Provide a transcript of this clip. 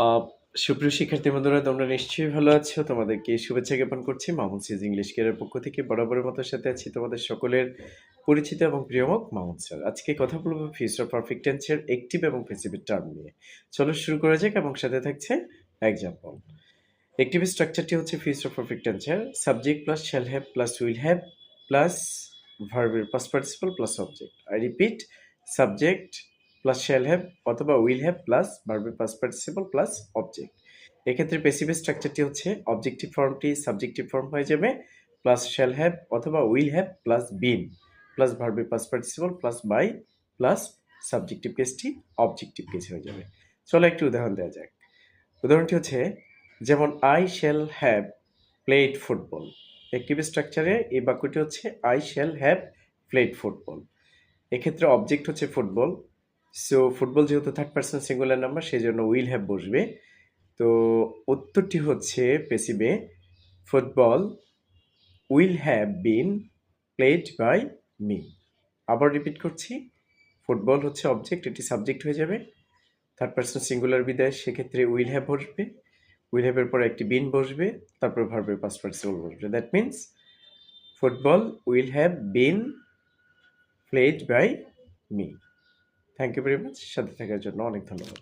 আহ সুপ্রিয় শিক্ষার্থী বন্ধুরা, তোমরা নিশ্চয়ই ভালো আছো। তোমাদেরকে শুভেচ্ছা জ্ঞাপন করছি মামুন সিজ ইংলিশ কেয়ারের পক্ষ থেকে। বরাবরের মতো সাথে আছি তোমাদের সকলের পরিচিত এবং প্রিয় মুখ মামুন স্যার। আজকে কথা বলবো ফিউচার পারফেক্ট টেন্সের অ্যাক্টিভ এবং প্যাসিভ টার্ম নিয়ে। চলো শুরু করা যাক এবং সাথে থাকছে এক্সাম্পল। অ্যাক্টিভ স্ট্রাকচারটি হচ্ছে ফিউচার পারফেক্ট টেন্সের subject plus shall have plus will have plus ভার্বের past participle plus object. I repeat, subject plus shall have অথবা উইল হ্যাভ প্লাস ভার্বের পাস্ট পার্টিসিপল প্লাস অবজেক্ট। এক্ষেত্রে প্যাসিভ স্ট্রাকচারটি হচ্ছে অবজেক্টিভ ফর্মটি সাবজেক্টিভ ফর্ম হয়ে যাবে প্লাস শ্যাল হ্যাভ অথবা will have plus been plus ভার্বের past participle plus by plus subjective কেসটি অবজেক্টিভ কেস হয়ে যাবে। চলো একটি উদাহরণ দেওয়া যাক। উদাহরণটি হচ্ছে যেমন I shall have played football. Active স্ট্রাকচারে এই বাক্যটি হচ্ছে I shall have played football. এক্ষেত্রে অবজেক্ট হচ্ছে ফুটবল। সো ফুটবল যেহেতু থার্ড পার্সন সিঙ্গুলার নাম্বার, সেই জন্য উইল হ্যাভ বসবে। তো উত্তরটি হচ্ছে প্যাসিভে football will have been played by me. আবার রিপিট করছি, ফুটবল হচ্ছে অবজেক্ট, এটি সাবজেক্ট হয়ে যাবে। থার্ড পার্সন সিঙ্গুলার বিদায়, সেক্ষেত্রে উইল হ্যাভ বসবে। উইল হ্যাভের পরে একটি বিন বসবে, তারপর ভার্বের পাস্ট পার্টিসিপল বসবে। That means football will have been played by me. Thank you very much. সাথে থাকার জন্য অনেক ধন্যবাদ।